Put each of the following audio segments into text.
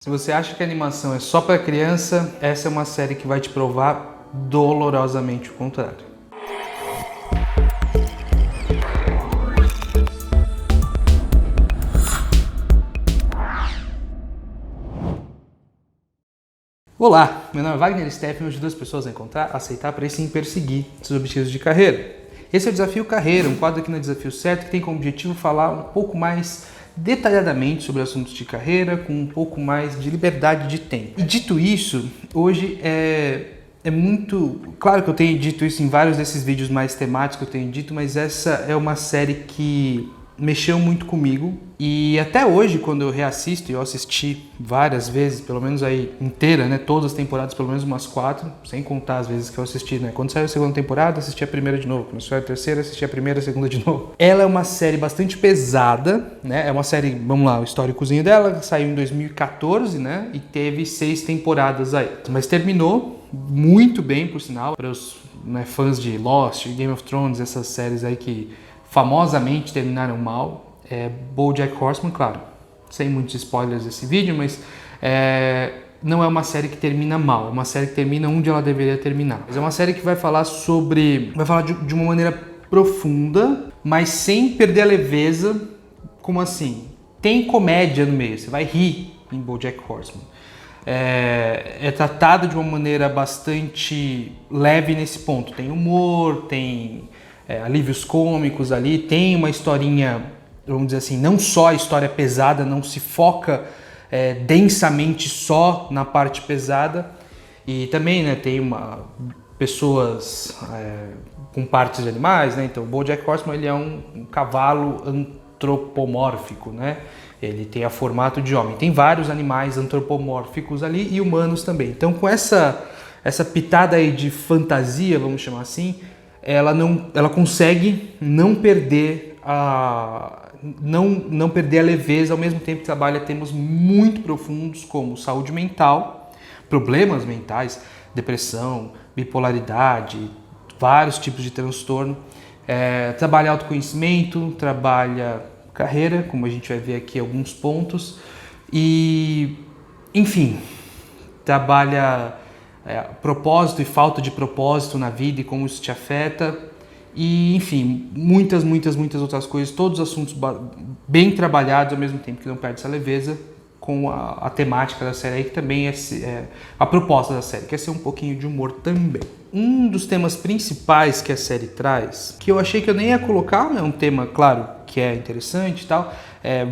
Se você acha que a animação é só para criança, essa é uma série que vai te provar dolorosamente o contrário. Olá, meu nome é Wagner Steffen e eu ajudo as pessoas a encontrar, aceitar, para sim perseguir seus objetivos de carreira. Esse é o Desafio Carreira, um quadro aqui no Desafio Certo que tem como objetivo falar um pouco mais detalhadamente sobre assuntos de carreira, com um pouco mais de liberdade de tempo. E dito isso, hoje é muito... Claro que eu tenho dito isso em vários desses vídeos mais temáticos que eu tenho dito, mas essa é uma série que mexeu muito comigo e até hoje, quando eu reassisto, e eu assisti várias vezes, pelo menos aí inteira, né, todas as temporadas, pelo menos umas 4, sem contar as vezes que eu assisti, né, quando saiu a segunda temporada, assisti a primeira de novo, quando saiu a terceira, assisti a primeira e a segunda de novo. Ela é uma série bastante pesada, né, é uma série, vamos lá, o históricozinho dela, saiu em 2014, né, e teve 6 temporadas aí, mas terminou muito bem, por sinal, para os fãs de Lost, Game of Thrones, essas séries aí que famosamente terminaram mal. BoJack Horseman, claro, sem muitos spoilers desse vídeo, mas não é uma série que termina mal, é uma série que termina onde ela deveria terminar. Mas é uma série que vai falar de uma maneira profunda, mas sem perder a leveza. Como assim? Tem comédia no meio, você vai rir em BoJack Horseman. É tratado de uma maneira bastante leve nesse ponto. Tem humor, tem alívios cômicos ali, tem uma historinha, vamos dizer assim, não só a história pesada, não se foca densamente só na parte pesada. E também, né, tem pessoas com partes de animais, né? Então o BoJack Horseman, ele é um cavalo antropomórfico, né? Ele tem a formato de homem. Tem vários animais antropomórficos ali e humanos também. Então, com essa pitada aí de fantasia, vamos chamar assim, ela consegue não perder a leveza, ao mesmo tempo que trabalha temas muito profundos como saúde mental, problemas mentais, depressão, bipolaridade, vários tipos de transtorno. Trabalha autoconhecimento, trabalha carreira, como a gente vai ver aqui alguns pontos, e enfim, trabalha propósito e falta de propósito na vida e como isso te afeta, e enfim, muitas outras coisas, todos os assuntos bem trabalhados, ao mesmo tempo que não perde essa leveza, com a temática da série aí, que também é a proposta da série, que é ser um pouquinho de humor também. Um dos temas principais que a série traz, que eu achei que eu nem ia colocar, é um tema, claro, que é interessante e tal,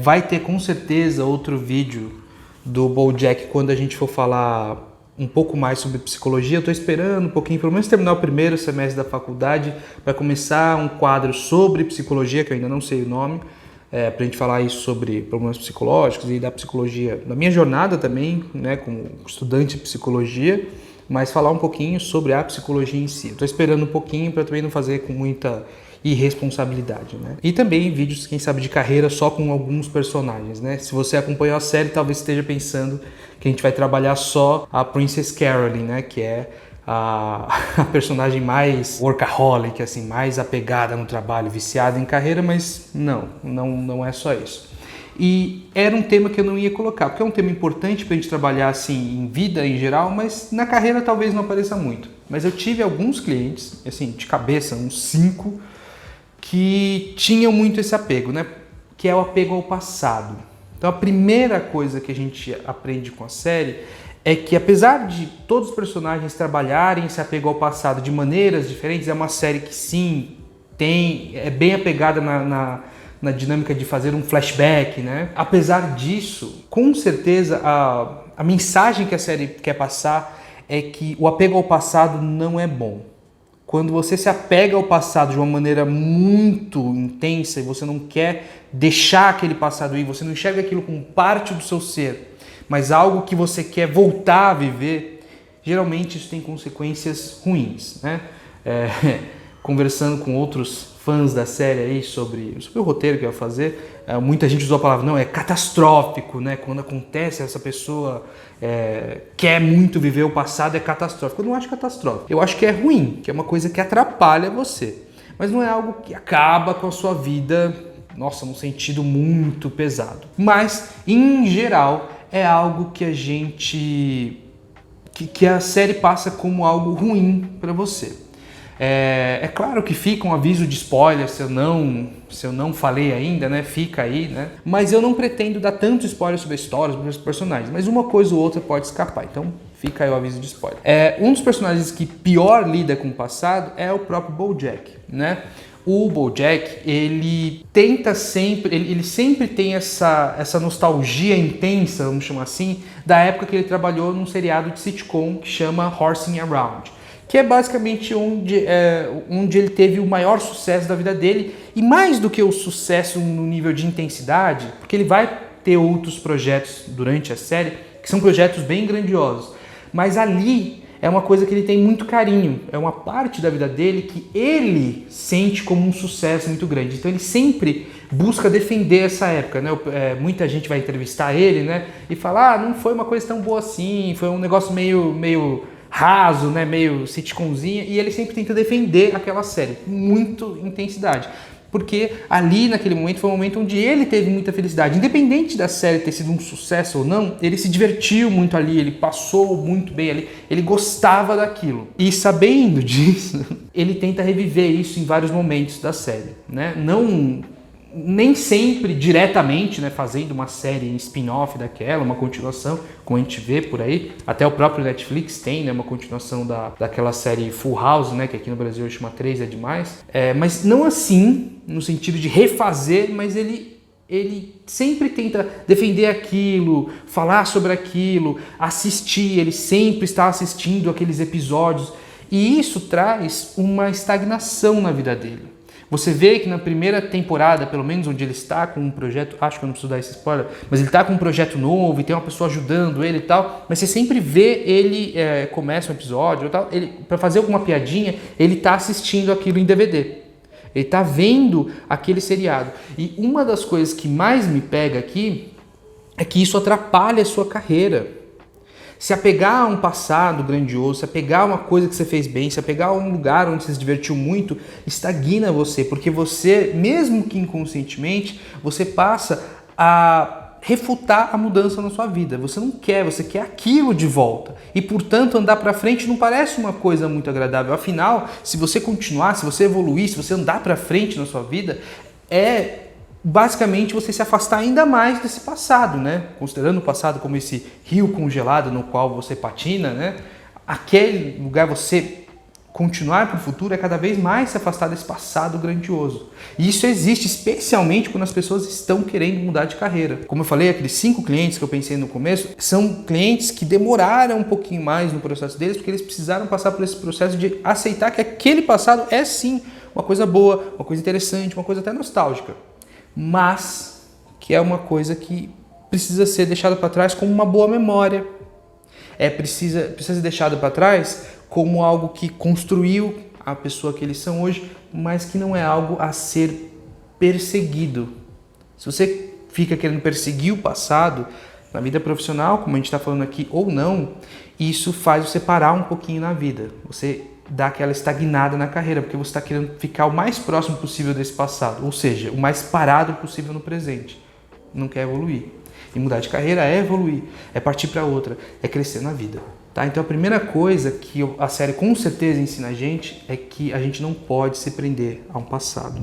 vai ter com certeza outro vídeo do BoJack quando a gente for falar um pouco mais sobre psicologia. Eu estou esperando um pouquinho, pelo menos terminar o primeiro semestre da faculdade, para começar um quadro sobre psicologia, que eu ainda não sei o nome, para a gente falar isso sobre problemas psicológicos e da psicologia, da minha jornada também, né, como estudante de psicologia, mas falar um pouquinho sobre a psicologia em si. Estou esperando um pouquinho para também não fazer com muita irresponsabilidade, né? E também vídeos, quem sabe, de carreira só com alguns personagens, né? Se você acompanhou a série, talvez esteja pensando que a gente vai trabalhar só a Princess Caroline, né? Que é a personagem mais workaholic, assim, mais apegada no trabalho, viciada em carreira, mas não é só isso. E era um tema que eu não ia colocar, porque é um tema importante para a gente trabalhar assim em vida em geral, mas na carreira talvez não apareça muito. Mas eu tive alguns clientes, assim, de cabeça, uns 5, que tinham muito esse apego, né? Que é o apego ao passado. Então a primeira coisa que a gente aprende com a série é que, apesar de todos os personagens trabalharem esse apego ao passado de maneiras diferentes, é uma série que sim, é bem apegada na dinâmica de fazer um flashback, né? Apesar disso, com certeza a mensagem que a série quer passar é que o apego ao passado não é bom. Quando você se apega ao passado de uma maneira muito intensa e você não quer deixar aquele passado ir, você não enxerga aquilo como parte do seu ser, mas algo que você quer voltar a viver, geralmente isso tem consequências ruins, né? Conversando com outros fãs da série aí sobre o roteiro que eu ia fazer, muita gente usou a palavra, não, é catastrófico, né? Quando acontece, essa pessoa quer muito viver o passado, é catastrófico. Eu não acho catastrófico, eu acho que é ruim, que é uma coisa que atrapalha você, mas não é algo que acaba com a sua vida, nossa, num sentido muito pesado. Mas, em geral, é algo que que a série passa como algo ruim para você. É claro que fica um aviso de spoiler se eu não falei ainda, né? Fica aí, né? Mas eu não pretendo dar tanto spoiler sobre a história, sobre os personagens, mas uma coisa ou outra pode escapar, então fica aí o aviso de spoiler. Um dos personagens que pior lida com o passado é o próprio BoJack, né? O BoJack, ele tenta sempre, ele sempre tem essa nostalgia intensa, vamos chamar assim, da época que ele trabalhou num seriado de sitcom que chama Horsing Around, que é basicamente onde ele teve o maior sucesso da vida dele, e mais do que o sucesso no nível de intensidade, porque ele vai ter outros projetos durante a série, que são projetos bem grandiosos, mas ali é uma coisa que ele tem muito carinho, é uma parte da vida dele que ele sente como um sucesso muito grande, então ele sempre busca defender essa época, né? Muita gente vai entrevistar ele, né? E falar, não foi uma coisa tão boa assim, foi um negócio meio raso, né, meio sitcomzinha, e ele sempre tenta defender aquela série com muita intensidade, porque ali naquele momento foi um momento onde ele teve muita felicidade, independente da série ter sido um sucesso ou não, ele se divertiu muito ali, ele passou muito bem ali, ele gostava daquilo, e sabendo disso, ele tenta reviver isso em vários momentos da série, né, nem sempre diretamente, né, fazendo uma série spin-off daquela, uma continuação, como a gente vê por aí. Até o próprio Netflix tem, né, uma continuação daquela série Full House, né, que aqui no Brasil chama 3 é Demais. Mas não assim, no sentido de refazer, mas ele sempre tenta defender aquilo, falar sobre aquilo, assistir, ele sempre está assistindo aqueles episódios. E isso traz uma estagnação na vida dele. Você vê que na primeira temporada, pelo menos onde ele está com um projeto, acho que eu não preciso dar esse spoiler, mas ele está com um projeto novo e tem uma pessoa ajudando ele e tal, mas você sempre vê ele, começa um episódio e tal, para fazer alguma piadinha, ele está assistindo aquilo em DVD. Ele está vendo aquele seriado. E uma das coisas que mais me pega aqui é que isso atrapalha a sua carreira. Se apegar a um passado grandioso, se apegar a uma coisa que você fez bem, se apegar a um lugar onde você se divertiu muito, estagna você, porque você, mesmo que inconscientemente, você passa a refutar a mudança na sua vida. Você não quer, você quer aquilo de volta. E, portanto, andar para frente não parece uma coisa muito agradável. Afinal, se você continuar, se você evoluir, se você andar para frente na sua vida, basicamente você se afastar ainda mais desse passado, né? Considerando o passado como esse rio congelado no qual você patina, né? Aquele lugar, você continuar para o futuro é cada vez mais se afastar desse passado grandioso. E isso existe especialmente quando as pessoas estão querendo mudar de carreira. Como eu falei, aqueles 5 clientes que eu pensei no começo, são clientes que demoraram um pouquinho mais no processo deles, porque eles precisaram passar por esse processo de aceitar que aquele passado é sim uma coisa boa, uma coisa interessante, uma coisa até nostálgica, mas que é uma coisa que precisa ser deixada para trás como uma boa memória. Precisa ser deixada para trás como algo que construiu a pessoa que eles são hoje, mas que não é algo a ser perseguido. Se você fica querendo perseguir o passado, na vida profissional, como a gente está falando aqui, ou não, isso faz você parar um pouquinho na vida. Você dá aquela estagnada na carreira, porque você está querendo ficar o mais próximo possível desse passado, ou seja, o mais parado possível no presente. Não quer evoluir. E mudar de carreira é evoluir, é partir para outra, é crescer na vida. Tá? Então a primeira coisa que a série com certeza ensina a gente é que a gente não pode se prender a um passado.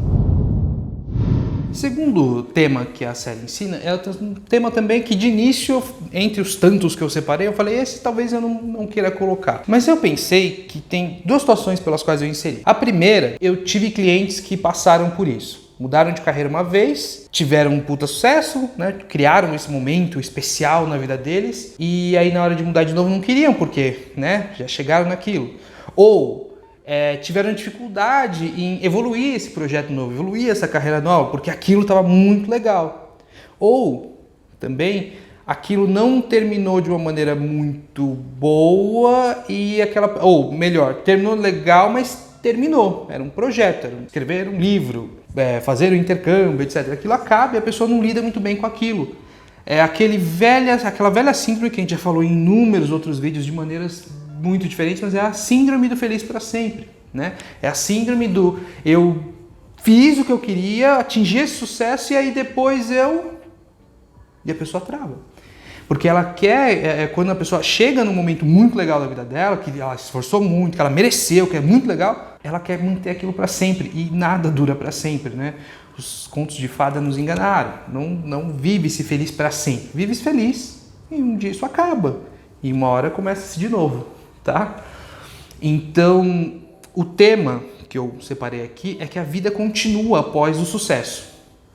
Segundo tema que a série ensina é um tema também que de início, entre os tantos que eu separei, eu falei, esse talvez eu não queira colocar. Mas eu pensei que tem 2 situações pelas quais eu inseri. A primeira, eu tive clientes que passaram por isso. Mudaram de carreira uma vez, tiveram um puta sucesso, né? Criaram esse momento especial na vida deles e aí na hora de mudar de novo não queriam, porque, né, já chegaram naquilo. Ou tiveram dificuldade em evoluir esse projeto novo, evoluir essa carreira nova, porque aquilo estava muito legal. Ou também aquilo não terminou de uma maneira muito boa ou melhor, terminou legal, mas terminou. Era um projeto, era escrever um livro, fazer um intercâmbio, etc. Aquilo acaba e a pessoa não lida muito bem com aquilo. Aquela velha síndrome que a gente já falou em inúmeros outros vídeos de maneiras muito diferentes, mas é a síndrome do feliz para sempre, né? É a síndrome do eu fiz o que eu queria, atingi esse sucesso e aí depois e a pessoa trava. Porque ela quer, quando a pessoa chega num momento muito legal da vida dela, que ela se esforçou muito, que ela mereceu, que é muito legal, ela quer manter aquilo para sempre. E nada dura para sempre, né? Os contos de fada nos enganaram. Não vive-se feliz para sempre. Vive-se feliz e um dia isso acaba. E uma hora começa-se de novo, tá? Então, o tema que eu separei aqui é que a vida continua após o sucesso,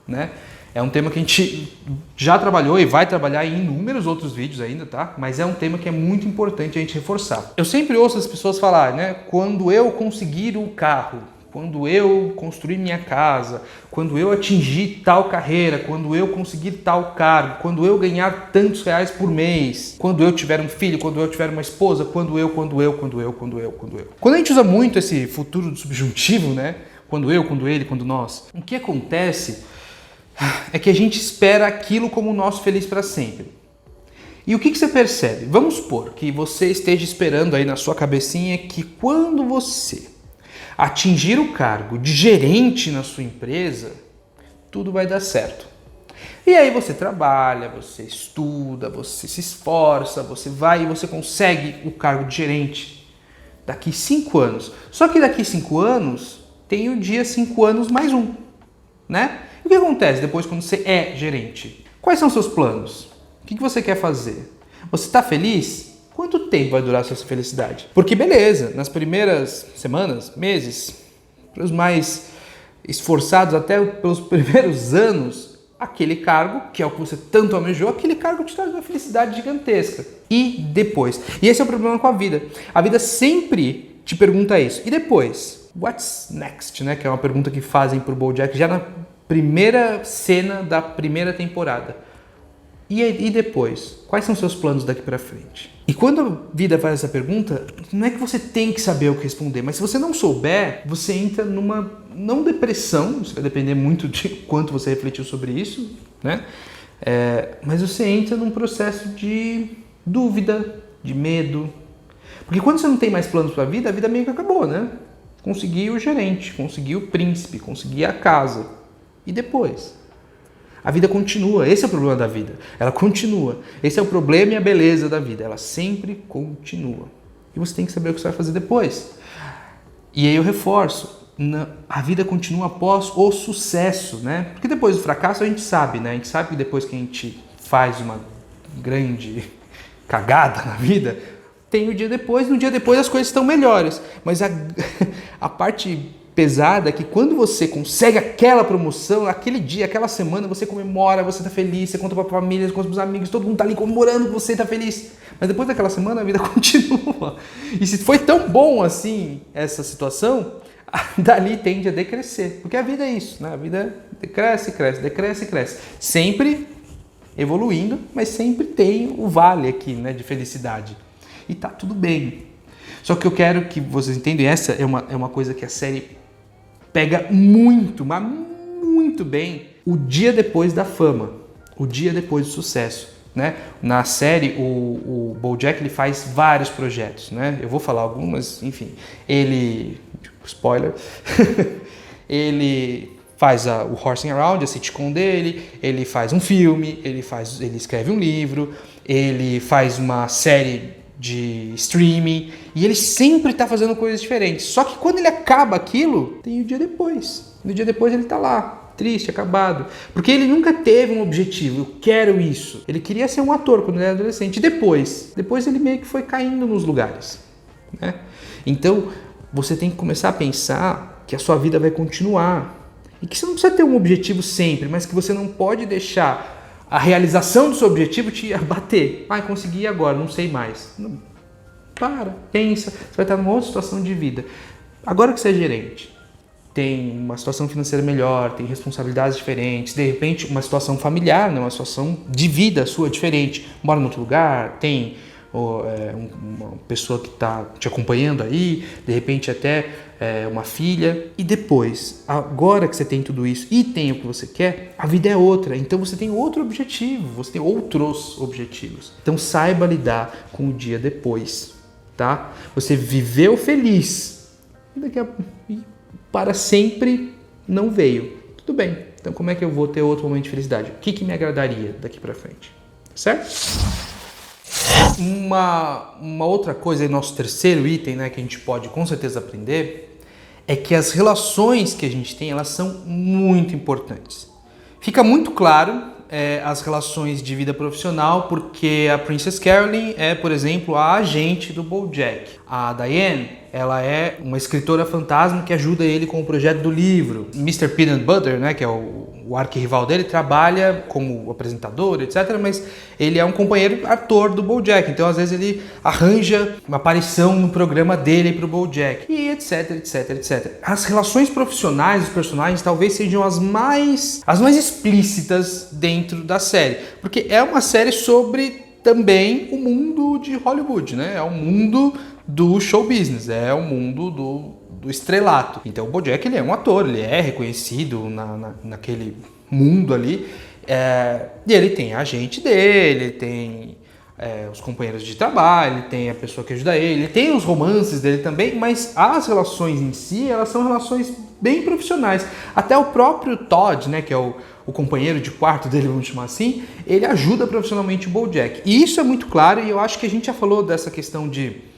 né? É um tema que a gente já trabalhou e vai trabalhar em inúmeros outros vídeos ainda, tá? Mas é um tema que é muito importante a gente reforçar. Eu sempre ouço as pessoas falar, né? Quando eu conseguir o carro, quando eu construir minha casa, quando eu atingir tal carreira, quando eu conseguir tal cargo, quando eu ganhar tantos reais por mês, quando eu tiver um filho, quando eu tiver uma esposa, quando eu. Quando a gente usa muito esse futuro do subjuntivo, né? Quando eu, quando ele, quando nós, o que acontece é que a gente espera aquilo como o nosso feliz para sempre. E o que você percebe? Vamos supor que você esteja esperando aí na sua cabecinha que quando você atingir o cargo de gerente na sua empresa, tudo vai dar certo. E aí você trabalha, você estuda, você se esforça, você vai e você consegue o cargo de gerente daqui 5 anos. Só que daqui 5 anos tem o dia 5 anos mais um, né? E o que acontece depois quando você é gerente? Quais são os seus planos? O que você quer fazer? Você está feliz? Quanto tempo vai durar a sua felicidade? Porque beleza, nas primeiras semanas, meses, para os mais esforçados até pelos primeiros anos, aquele cargo, que é o que você tanto almejou, aquele cargo te traz uma felicidade gigantesca. E depois? E esse é o problema com a vida. A vida sempre te pergunta isso. E depois? What's next? Né? Que é uma pergunta que fazem pro BoJack já na primeira cena da primeira temporada. E depois? Quais são seus planos daqui para frente? E quando a vida faz essa pergunta, não é que você tem que saber o que responder, mas se você não souber, você entra numa, não depressão, isso vai depender muito de quanto você refletiu sobre isso, né? Mas você entra num processo de dúvida, de medo. Porque quando você não tem mais planos para a vida meio que acabou, né? Consegui o gerente, consegui o príncipe, consegui a casa. E depois? A vida continua, esse é o problema da vida. Ela continua. Esse é o problema e a beleza da vida. Ela sempre continua. E você tem que saber o que você vai fazer depois. E aí eu reforço, a vida continua após o sucesso, né? Porque depois do fracasso a gente sabe, né? A gente sabe que depois que a gente faz uma grande cagada na vida, tem o dia depois, no dia depois as coisas estão melhores. Mas a parte pesada é que quando você consegue aquela promoção, aquele dia, aquela semana, você comemora, você tá feliz, você conta pra família, com os amigos, todo mundo tá ali comemorando que você tá feliz. Mas depois daquela semana a vida continua. E se foi tão bom assim essa situação, dali tende a decrescer. Porque a vida é isso, né? A vida decresce, cresce. Sempre evoluindo, mas sempre tem o vale aqui, né, de felicidade. E tá tudo bem. Só que eu quero que vocês entendam, essa é uma coisa que a série pega muito, mas muito bem, o dia depois da fama, o dia depois do sucesso, né? Na série, o BoJack ele faz vários projetos, né? Eu vou falar algumas, enfim. Ele, spoiler, ele faz o Horsing Around, a sitcom dele, ele faz um filme, ele escreve um livro, ele faz uma série de streaming, e ele sempre está fazendo coisas diferentes. Só que quando ele acaba aquilo, tem o dia depois. No dia depois ele está lá, triste, acabado. Porque ele nunca teve um objetivo, eu quero isso. Ele queria ser um ator quando ele era adolescente. E depois ele meio que foi caindo nos lugares, né? Então, você tem que começar a pensar que a sua vida vai continuar. E que você não precisa ter um objetivo sempre, mas que você não pode deixar a realização do seu objetivo te abater. Consegui agora, não sei mais. Não. Para, pensa, você vai estar numa outra situação de vida. Agora que você é gerente, tem uma situação financeira melhor, tem responsabilidades diferentes, de repente uma situação familiar, né, uma situação de vida sua diferente, mora em outro lugar, tem uma pessoa que está te acompanhando aí, de repente até uma filha, e depois, agora que você tem tudo isso e tem o que você quer, a vida é outra, então você tem outro objetivo, você tem outros objetivos. Então saiba lidar com o dia depois, tá? Você viveu feliz, e para sempre não veio. Tudo bem, então como é que eu vou ter outro momento de felicidade? O que me agradaria daqui para frente? Certo? Uma outra coisa, nosso terceiro item, né, que a gente pode com certeza aprender, é que as relações que a gente tem, elas são muito importantes. Fica muito claro as relações de vida profissional, porque a Princess Carolyn é, por exemplo, a agente do BoJack. A Diane, ela é uma escritora fantasma que ajuda ele com o projeto do livro. Mr. Peanut Butter, né, que é o arquirrival dele, trabalha como apresentador, etc. Mas ele é um companheiro ator do BoJack, então às vezes ele arranja uma aparição no programa dele pro BoJack, e etc, etc, etc. As relações profissionais dos personagens talvez sejam as mais explícitas dentro da série, porque é uma série sobre também o mundo de Hollywood, né? É o mundo do show business, é o mundo do estrelato. Então o BoJack, ele é um ator, ele é reconhecido naquele mundo ali, e ele tem a agente dele, ele tem os companheiros de trabalho, ele tem a pessoa que ajuda ele tem os romances dele também, mas as relações em si, elas são relações bem profissionais. Até o próprio Todd, né, que é o companheiro de quarto dele, vamos chamar assim, ele ajuda profissionalmente o BoJack. E isso é muito claro, e eu acho que a gente já falou dessa questão de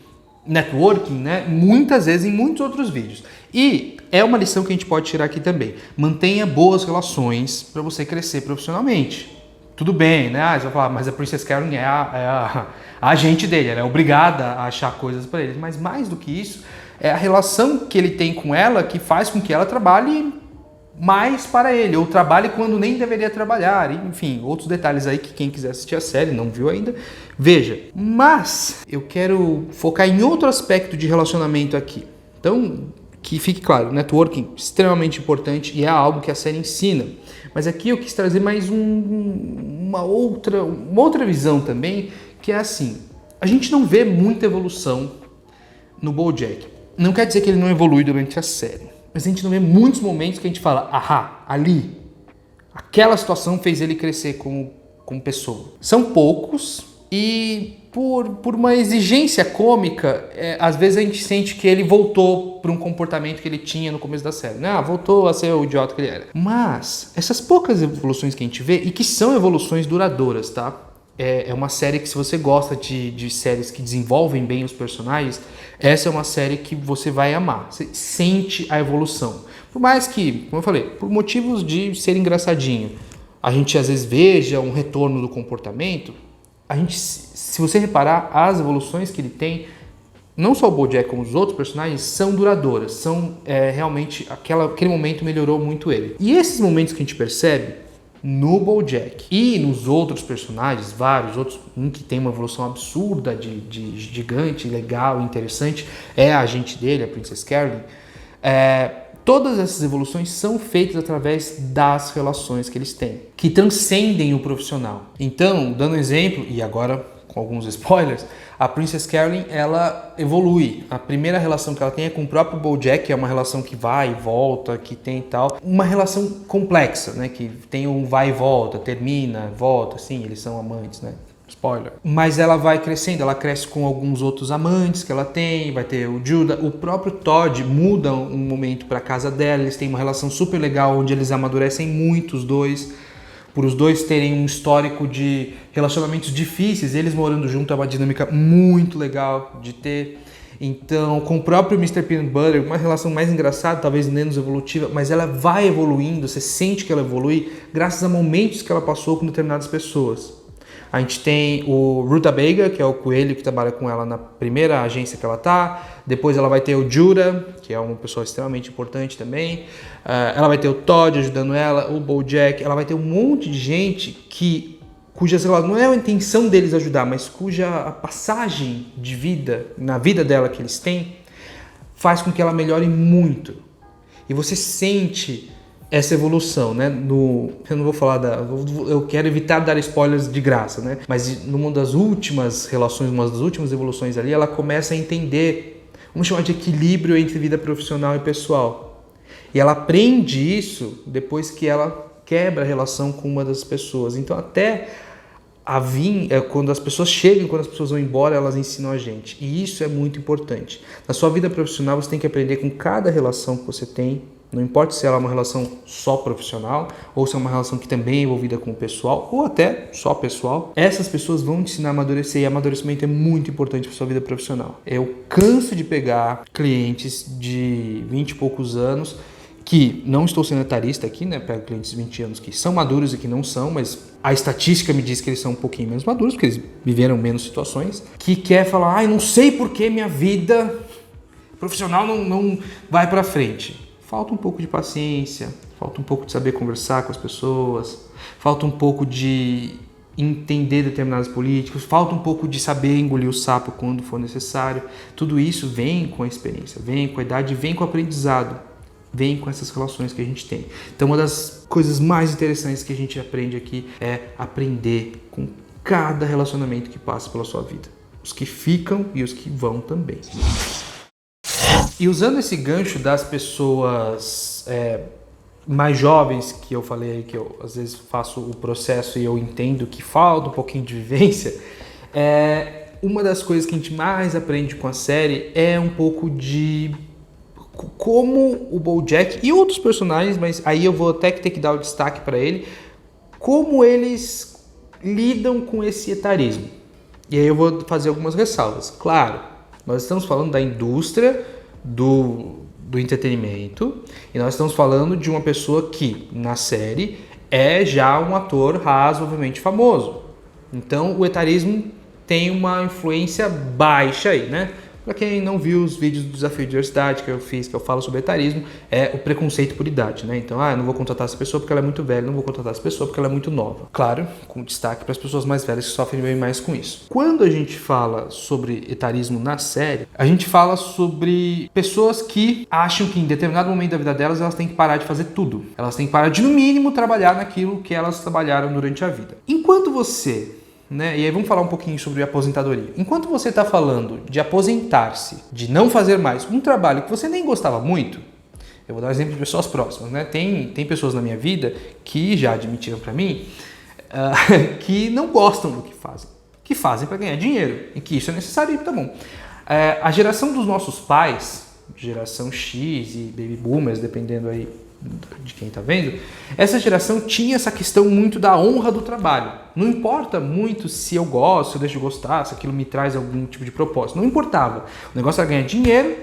networking, né, muitas vezes em muitos outros vídeos. E é uma lição que a gente pode tirar aqui também. Mantenha boas relações para você crescer profissionalmente. Tudo bem, né? Você vai falar, mas a Princess Carolyn é a agente dele, ela é obrigada a achar coisas para ele. Mas mais do que isso, é a relação que ele tem com ela que faz com que ela trabalhe mais para ele, ou trabalhe quando nem deveria trabalhar, enfim, outros detalhes aí que quem quiser assistir a série, não viu ainda, veja. Mas eu quero focar em outro aspecto de relacionamento aqui. Então, que fique claro, networking extremamente importante e é algo que a série ensina. Mas aqui eu quis trazer mais uma outra visão também, que é assim, a gente não vê muita evolução no BoJack. Não quer dizer que ele não evolui durante a série. Mas a gente não vê muitos momentos que a gente fala, ali, aquela situação fez ele crescer como pessoa. São poucos e por uma exigência cômica, às vezes a gente sente que ele voltou para um comportamento que ele tinha no começo da série. Voltou a ser o idiota que ele era. Mas essas poucas evoluções que a gente vê, e que são evoluções duradouras, tá? É uma série que, se você gosta de séries que desenvolvem bem os personagens, essa é uma série que você vai amar. Você sente a evolução. Por mais que, como eu falei, por motivos de ser engraçadinho, a gente às vezes veja um retorno do comportamento, se você reparar, as evoluções que ele tem, não só o BoJack como os outros personagens, são duradouras. São realmente, aquele momento melhorou muito ele. E esses momentos que a gente percebe no BoJack e nos outros personagens, vários outros, um que tem uma evolução absurda, de gigante, legal, interessante, é a agente dele, a Princess Carolyn. Todas essas evoluções são feitas através das relações que eles têm, que transcendem o profissional. Então, dando um exemplo, e agora com alguns spoilers, a Princess Carolyn, ela evolui. A primeira relação que ela tem é com o próprio BoJack, que é uma relação que vai e volta, que tem e tal. Uma relação complexa, né? Que tem um vai e volta, termina, volta, sim, eles são amantes, né? Spoiler. Mas ela vai crescendo, ela cresce com alguns outros amantes que ela tem, vai ter o Judah, o próprio Todd muda um momento para casa dela, eles têm uma relação super legal, onde eles amadurecem muito os dois, por os dois terem um histórico de relacionamentos difíceis, eles morando junto é uma dinâmica muito legal de ter. Então, com o próprio Mr. Peanut Butter, uma relação mais engraçada, talvez menos evolutiva, mas ela vai evoluindo, você sente que ela evolui graças a momentos que ela passou com determinadas pessoas. A gente tem o Rutabaga, que é o coelho que trabalha com ela na primeira agência que ela tá. Depois ela vai ter o Judah, que é uma pessoa extremamente importante também. Ela vai ter o Todd ajudando ela, o BoJack. Ela vai ter um monte de gente cuja, sei lá, não é a intenção deles ajudar, mas cuja a passagem de vida, na vida dela que eles têm, faz com que ela melhore muito. E você sente essa evolução, né? Eu não vou falar eu quero evitar dar spoilers de graça, né? Mas numa das últimas relações, uma das últimas evoluções ali, ela começa a entender, vamos chamar de equilíbrio entre vida profissional e pessoal. E ela aprende isso depois que ela quebra a relação com uma das pessoas. Então até quando as pessoas chegam, quando as pessoas vão embora, elas ensinam a gente. E isso é muito importante. Na sua vida profissional, você tem que aprender com cada relação que você tem Não importa se ela é uma relação só profissional, ou se é uma relação que também é envolvida com o pessoal, ou até só pessoal, essas pessoas vão te ensinar a amadurecer, e amadurecimento é muito importante para sua vida profissional. Eu canso de pegar clientes de 20 e poucos anos, que não estou sendo etarista aqui, né? Pego clientes de 20 anos que são maduros e que não são, mas a estatística me diz que eles são um pouquinho menos maduros, porque eles viveram menos situações, que quer falar, não sei por que minha vida profissional não vai para frente. Falta um pouco de paciência, falta um pouco de saber conversar com as pessoas, falta um pouco de entender determinadas políticas, falta um pouco de saber engolir o sapo quando for necessário. Tudo isso vem com a experiência, vem com a idade, vem com o aprendizado, vem com essas relações que a gente tem. Então, uma das coisas mais interessantes que a gente aprende aqui é aprender com cada relacionamento que passa pela sua vida. Os que ficam e os que vão também. E usando esse gancho das pessoas mais jovens, que eu falei que eu às vezes faço o processo e eu entendo que falta um pouquinho de vivência, uma das coisas que a gente mais aprende com a série é um pouco de como o BoJack e outros personagens, mas aí eu vou até ter que dar o destaque para ele, como eles lidam com esse etarismo. E aí eu vou fazer algumas ressalvas. Claro, nós estamos falando da indústria do entretenimento e nós estamos falando de uma pessoa que na série é já um ator razoavelmente famoso. Então o etarismo tem uma influência baixa aí, né? Para quem não viu os vídeos do Desafio de Diversidade que eu fiz, que eu falo sobre etarismo, é o preconceito por idade, né? Então, eu não vou contratar essa pessoa porque ela é muito velha, não vou contratar essa pessoa porque ela é muito nova. Claro, com destaque para as pessoas mais velhas que sofrem bem mais com isso. Quando a gente fala sobre etarismo na série, a gente fala sobre pessoas que acham que em determinado momento da vida delas, elas têm que parar de fazer tudo. Elas têm que parar de, no mínimo, trabalhar naquilo que elas trabalharam durante a vida. Enquanto você... E aí vamos falar um pouquinho sobre aposentadoria. Enquanto você está falando de aposentar-se, de não fazer mais um trabalho que você nem gostava muito, eu vou dar um exemplo de pessoas próximas, né? Tem pessoas na minha vida que já admitiram para mim que não gostam do que fazem para ganhar dinheiro e que isso é necessário e tá bom. A geração dos nossos pais, geração X e baby boomers, dependendo aí de quem está vendo, essa geração tinha essa questão muito da honra do trabalho. Não importa muito se eu gosto, se eu deixo de gostar, se aquilo me traz algum tipo de propósito. Não importava. O negócio era ganhar dinheiro,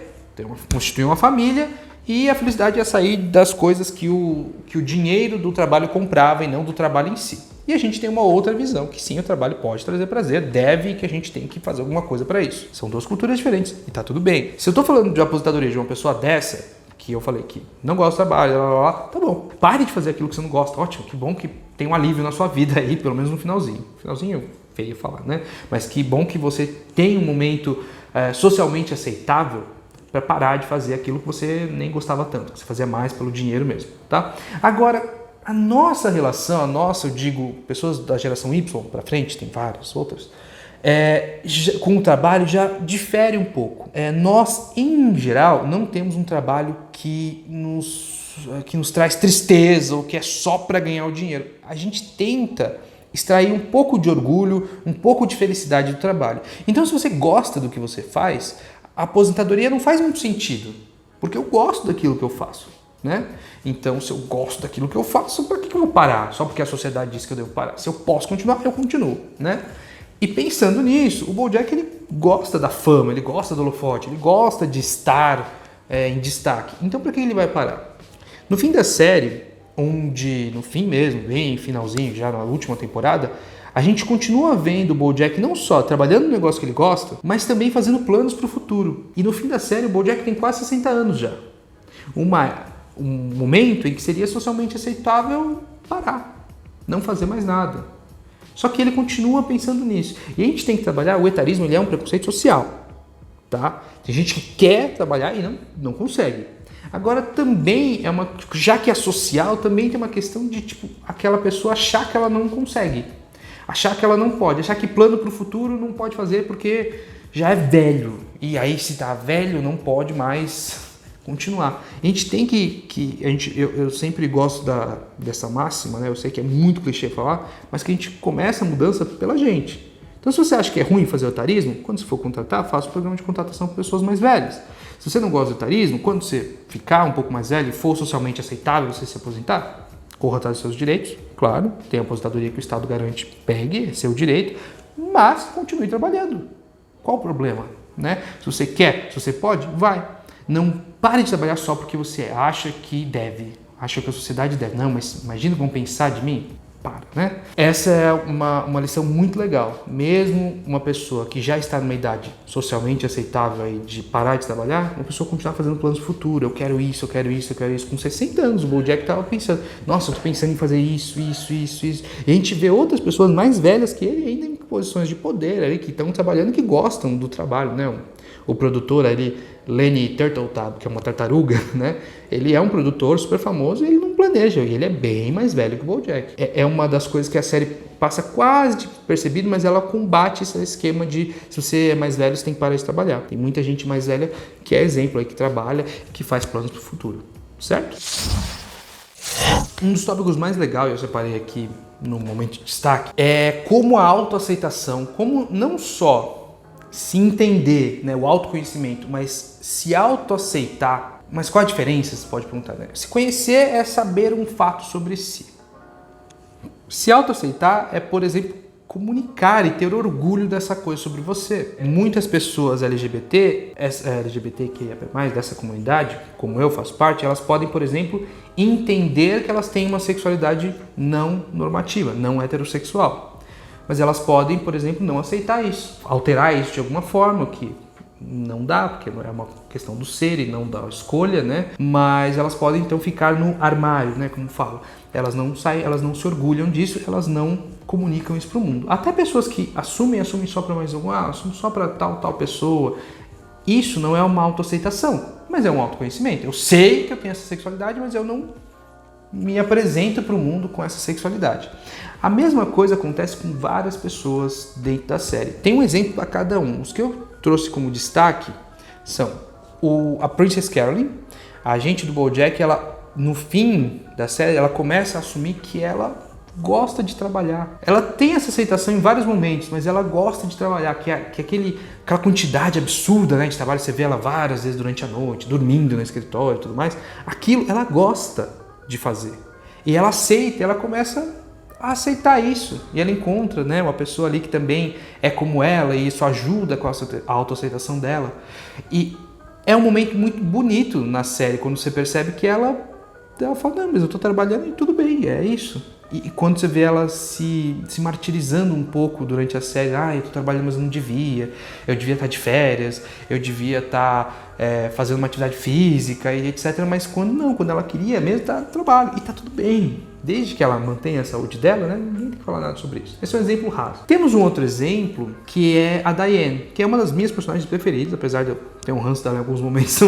constituir uma família e a felicidade ia sair das coisas que o dinheiro do trabalho comprava e não do trabalho em si. E a gente tem uma outra visão, que sim, o trabalho pode trazer prazer, deve, que a gente tem que fazer alguma coisa para isso. São duas culturas diferentes e tá tudo bem. Se eu estou falando de aposentadoria de uma pessoa dessa, que eu falei que não gosta do trabalho, tá bom, pare de fazer aquilo que você não gosta. Ótimo, que bom que tem um alívio na sua vida aí, pelo menos no finalzinho. Finalzinho feio falar, né? Mas que bom que você tem um momento socialmente aceitável para parar de fazer aquilo que você nem gostava tanto, que você fazia mais pelo dinheiro mesmo, tá? Agora, a nossa relação, eu digo, pessoas da geração Y para frente, tem várias outras, com o trabalho já difere um pouco. Nós, em geral, não temos um trabalho que nos traz tristeza ou que é só para ganhar o dinheiro. A gente tenta extrair um pouco de orgulho, um pouco de felicidade do trabalho. Então, se você gosta do que você faz, a aposentadoria não faz muito sentido, porque eu gosto daquilo que eu faço, né? Então, se eu gosto daquilo que eu faço, para que eu vou parar? Só porque a sociedade diz que eu devo parar. Se eu posso continuar, eu continuo, né? E pensando nisso, o BoJack ele gosta da fama, ele gosta do holofote, ele gosta de estar em destaque. Então, para que ele vai parar? No fim da série, no fim mesmo, bem finalzinho, já na última temporada, a gente continua vendo o BoJack não só trabalhando no negócio que ele gosta, mas também fazendo planos para o futuro. E no fim da série, o BoJack tem quase 60 anos já. Um momento em que seria socialmente aceitável parar, não fazer mais nada. Só que ele continua pensando nisso. E a gente tem que trabalhar, o etarismo ele é um preconceito social, tá? Tem gente que quer trabalhar e não consegue. Agora também já que é social, também tem uma questão de aquela pessoa achar que ela não consegue. Achar que ela não pode, achar que plano para o futuro não pode fazer porque já é velho. E aí se tá velho não pode mais continuar. A gente tem eu sempre gosto dessa máxima, né? Eu sei que é muito clichê falar, mas que a gente começa a mudança pela gente. Então, se você acha que é ruim fazer otarismo, quando você for contratar, faça o programa de contratação para pessoas mais velhas. Se você não gosta de otarismo, quando você ficar um pouco mais velho e for socialmente aceitável você se aposentar, corra atrás dos seus direitos, claro, tem a aposentadoria que o Estado garante, pegue, é seu direito, mas continue trabalhando. Qual o problema? Né? Se você quer, se você pode, vai. Não pare de trabalhar só porque você acha que deve, acha que a sociedade deve. Não, mas imagina como pensar de mim. Para, né? Essa é uma lição muito legal. Mesmo uma pessoa que já está numa idade socialmente aceitável aí de parar de trabalhar, uma pessoa continuar fazendo planos futuros. Eu quero isso, eu quero isso, eu quero isso. Com 60 anos, o BoJack estava pensando, nossa, eu estou pensando em fazer isso. E a gente vê outras pessoas mais velhas que ele, ainda em posições de poder, ali, que estão trabalhando, que gostam do trabalho, né? O produtor ali, Lenny Turtletab, que é uma tartaruga, né? Ele é um produtor super famoso e ele não planeja, e ele é bem mais velho que o BoJack. É uma das coisas que a série passa quase despercebido, mas ela combate esse esquema de se você é mais velho, você tem que parar de trabalhar. Tem muita gente mais velha que é exemplo aí, que trabalha, que faz planos para o futuro, certo? Um dos tópicos mais legais, eu separei aqui no momento de destaque, é como a autoaceitação, como não só se entender, né, o autoconhecimento, mas se autoaceitar. Mas qual a diferença, você pode perguntar, né? Se conhecer é saber um fato sobre si. Se autoaceitar é, por exemplo, comunicar e ter orgulho dessa coisa sobre você. Muitas pessoas LGBTQIA+, dessa comunidade, como eu faço parte, elas podem, por exemplo, entender que elas têm uma sexualidade não normativa, não heterossexual. Mas elas podem, por exemplo, não aceitar isso, alterar isso de alguma forma, que não dá, porque não é uma questão do ser e não da escolha, né? Mas elas podem então ficar no armário, né? Como falo, elas não saem, elas não se orgulham disso, elas não comunicam isso para o mundo. Até pessoas que assumem só para mais algum, assumem só para tal pessoa. Isso não é uma autoaceitação, mas é um autoconhecimento. Eu sei que eu tenho essa sexualidade, mas eu não me apresento para o mundo com essa sexualidade. A mesma coisa acontece com várias pessoas dentro da série. Tem um exemplo para cada um. Os que eu trouxe como destaque são a Princess Carolyn, a agente do BoJack. Ela, no fim da série, ela começa a assumir que ela gosta de trabalhar. Ela tem essa aceitação em vários momentos, mas ela gosta de trabalhar, que aquela quantidade absurda, né, de trabalho, você vê ela várias vezes durante a noite, dormindo no escritório e tudo mais, aquilo ela gosta de fazer. E ela aceita, ela começa a aceitar isso. E ela encontra, né, uma pessoa ali que também é como ela, e isso ajuda com a autoaceitação dela. E é um momento muito bonito na série, quando você percebe que ela fala, não, mas eu estou trabalhando e tudo bem, é isso. E quando você vê ela se martirizando um pouco durante a série, eu estou trabalhando, mas eu não devia, eu devia estar de férias, eu devia estar fazendo uma atividade física e etc. Mas quando ela queria mesmo, tá trabalho, e tá tudo bem. Desde que ela mantenha a saúde dela, né, ninguém tem que falar nada sobre isso. Esse é um exemplo raso. Temos um outro exemplo, que é a Diane, que é uma das minhas personagens preferidas, apesar de eu ter um ranço dela em alguns momentos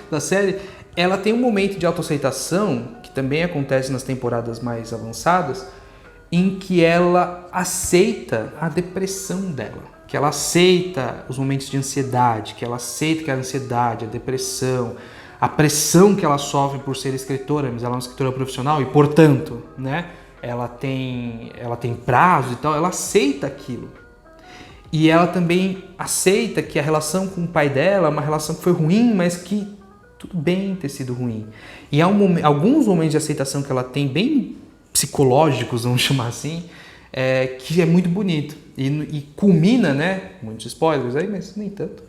da série. Ela tem um momento de autoaceitação, que também acontece nas temporadas mais avançadas, em que ela aceita a depressão dela, que ela aceita os momentos de ansiedade, que ela aceita que a ansiedade, a depressão, a pressão que ela sofre por ser escritora, mas ela é uma escritora profissional e, portanto, né, ela tem prazo e tal, ela aceita aquilo. E ela também aceita que a relação com o pai dela é uma relação que foi ruim, mas que tudo bem ter sido ruim. E há alguns momentos de aceitação que ela tem, bem psicológicos, vamos chamar assim, que é muito bonito. E culmina, né, muitos spoilers aí, mas nem tanto,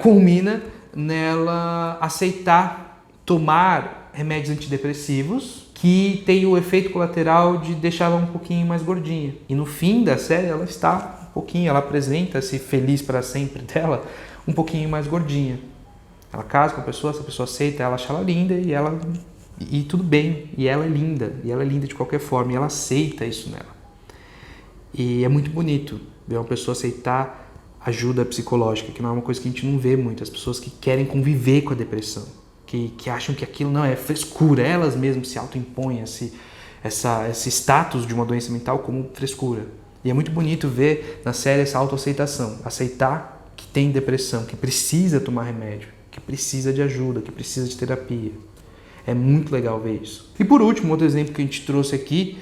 culmina nela aceitar tomar remédios antidepressivos que tem o efeito colateral de deixar ela um pouquinho mais gordinha. E no fim da série ela está um pouquinho, ela apresenta-se feliz para sempre dela, um pouquinho mais gordinha. Ela casa com a pessoa, essa pessoa aceita, ela acha ela linda e tudo bem, e ela é linda de qualquer forma, e ela aceita isso nela. E é muito bonito ver uma pessoa aceitar ajuda psicológica, que não é uma coisa que a gente não vê muito, as pessoas que querem conviver com a depressão, que acham que aquilo não é frescura, elas mesmas se autoimpõem esse status de uma doença mental como frescura. E é muito bonito ver na série essa autoaceitação, aceitar que tem depressão, que precisa tomar remédio, que precisa de ajuda, que precisa de terapia. É muito legal ver isso. E por último, outro exemplo que a gente trouxe aqui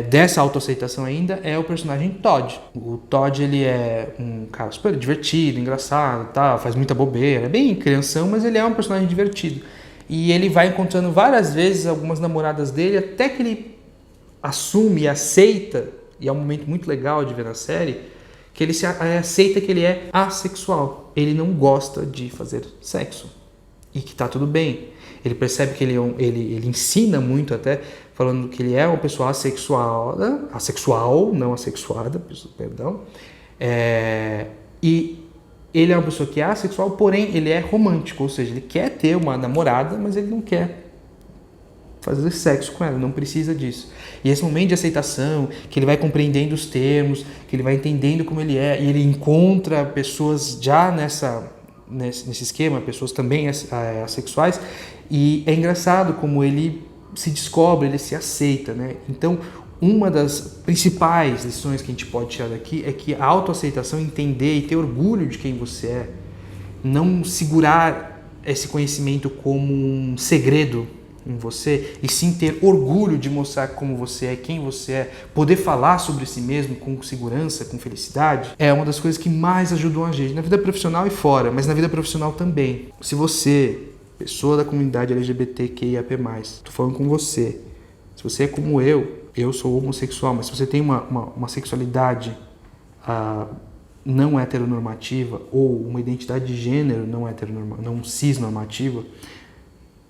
dessa autoaceitação ainda é o personagem Todd. O Todd, ele é um cara super divertido, engraçado, tá? Faz muita bobeira, é bem crianção, mas ele é um personagem divertido. E ele vai encontrando várias vezes algumas namoradas dele, até que ele assume e aceita, e é um momento muito legal de ver na série, que ele aceita que ele é assexual. Ele não gosta de fazer sexo. E que tá tudo bem. Ele percebe que ele ensina muito até, falando que ele é uma pessoa assexual, não assexuada, perdão. E ele é uma pessoa que é assexual, porém ele é romântico, ou seja, ele quer ter uma namorada, mas ele não quer fazer sexo com ela, não precisa disso. E esse momento de aceitação, que ele vai compreendendo os termos, que ele vai entendendo como ele é, e ele encontra pessoas já nesse esquema, pessoas também assexuais, e é engraçado como ele se descobre, ele se aceita, né? Então, uma das principais lições que a gente pode tirar daqui é que a autoaceitação, entender e ter orgulho de quem você é, não segurar esse conhecimento como um segredo em você, e sim ter orgulho de mostrar como você é, quem você é, poder falar sobre si mesmo com segurança, com felicidade, é uma das coisas que mais ajudam a gente, na vida profissional e fora, mas na vida profissional também. Se você, pessoa da comunidade LGBTQIAP+, tô falando com você, se você é como eu sou homossexual, mas se você tem uma sexualidade não heteronormativa, ou uma identidade de gênero não cisnormativa,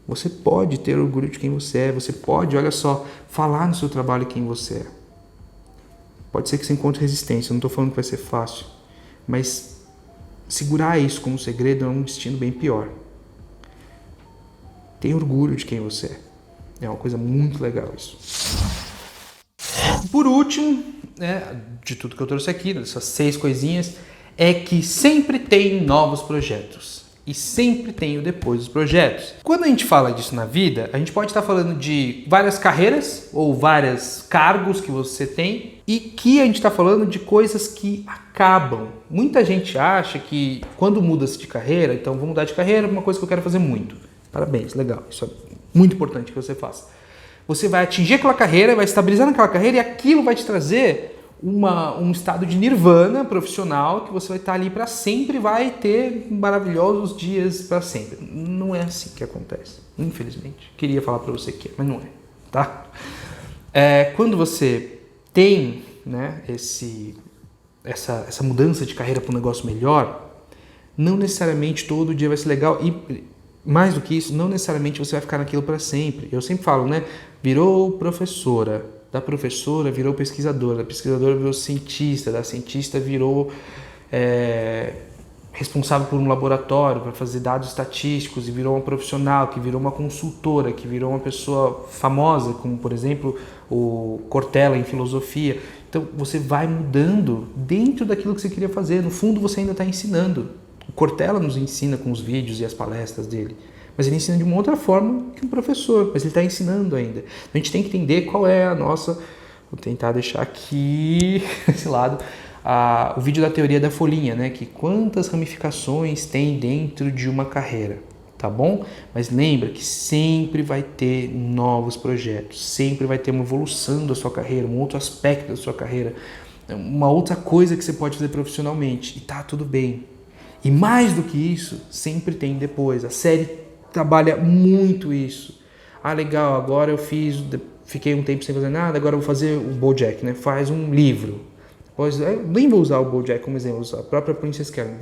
você pode ter orgulho de quem você é, você pode, olha só, falar no seu trabalho quem você é. Pode ser que você encontre resistência, eu não estou falando que vai ser fácil, mas segurar isso como segredo é um destino bem pior. Tenha orgulho de quem você é. É uma coisa muito legal isso. Por último, de tudo que eu trouxe aqui, dessas 6 coisinhas, é que sempre tem novos projetos. E sempre tem o depois dos projetos. Quando a gente fala disso na vida, a gente pode estar falando de várias carreiras ou vários cargos que você tem, e que a gente está falando de coisas que acabam. Muita gente acha que quando muda-se de carreira, então vou mudar de carreira, uma coisa que eu quero fazer muito. Parabéns, legal, isso é muito importante que você faça. Você vai atingir aquela carreira, vai estabilizar naquela carreira, e aquilo vai te trazer um estado de nirvana profissional, que você vai estar ali para sempre, vai ter maravilhosos dias para sempre. Não é assim que acontece, infelizmente. Queria falar para você que é, mas não é, tá? Quando você tem, né, essa mudança de carreira para um negócio melhor, não necessariamente todo dia vai ser legal, e mais do que isso, não necessariamente você vai ficar naquilo para sempre. Eu sempre falo, né? Virou professora, da professora virou pesquisadora, da pesquisadora virou cientista, da cientista virou responsável por um laboratório para fazer dados estatísticos, e virou uma profissional, que virou uma consultora, que virou uma pessoa famosa, como por exemplo o Cortella em filosofia. Então você vai mudando dentro daquilo que você queria fazer. No fundo você ainda está ensinando. O Cortella nos ensina com os vídeos e as palestras dele, mas ele ensina de uma outra forma que um professor, mas ele está ensinando ainda. Então a gente tem que entender qual é a nossa... Vou tentar deixar aqui, desse lado, o vídeo da teoria da folhinha, né? Que quantas ramificações tem dentro de uma carreira, tá bom? Mas lembra que sempre vai ter novos projetos, sempre vai ter uma evolução da sua carreira, um outro aspecto da sua carreira, uma outra coisa que você pode fazer profissionalmente, e tá tudo bem. E mais do que isso, sempre tem depois. A série trabalha muito isso. Legal, agora eu fiquei um tempo sem fazer nada, agora eu vou fazer o BoJack, né? Faz um livro. Eu nem vou usar o BoJack como exemplo, a própria Princess Caroline.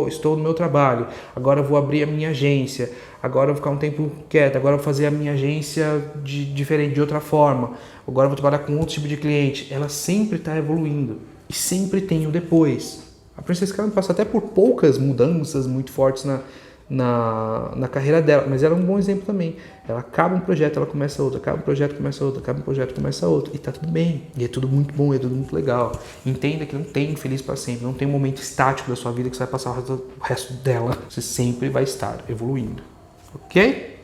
Estou no meu trabalho, agora eu vou abrir a minha agência, agora eu vou ficar um tempo quieto, agora eu vou fazer a minha agência diferente, de outra forma, agora eu vou trabalhar com outro tipo de cliente. Ela sempre está evoluindo e sempre tem o depois. A Princess Caroline passa até por poucas mudanças muito fortes na carreira dela, mas ela é um bom exemplo também. Ela acaba um projeto, ela começa outro, acaba um projeto, começa outro, acaba um projeto, começa outro, e tá tudo bem, e é tudo muito bom, é tudo muito legal. Entenda que não tem feliz para sempre, não tem um momento estático da sua vida que você vai passar o resto dela. Você sempre vai estar evoluindo, ok?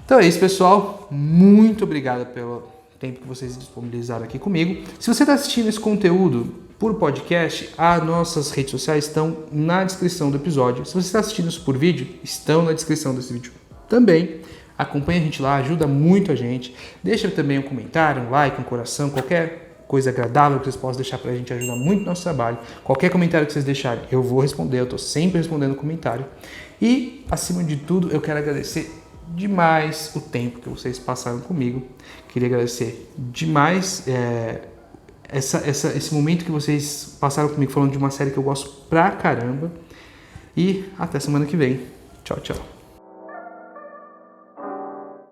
Então é isso, pessoal, muito obrigado pelo tempo que vocês disponibilizaram aqui comigo. Se você está assistindo esse conteúdo por podcast, as nossas redes sociais estão na descrição do episódio. Se você está assistindo isso por vídeo, estão na descrição desse vídeo também. Acompanha a gente lá, ajuda muito a gente. Deixa também um comentário, um like, um coração, qualquer coisa agradável que vocês possam deixar pra gente, ajuda muito o nosso trabalho. Qualquer comentário que vocês deixarem, eu vou responder, eu tô sempre respondendo comentário. E, acima de tudo, eu quero agradecer demais o tempo que vocês passaram comigo. Queria agradecer demais esse momento que vocês passaram comigo falando de uma série que eu gosto pra caramba. E até semana que vem. Tchau, tchau.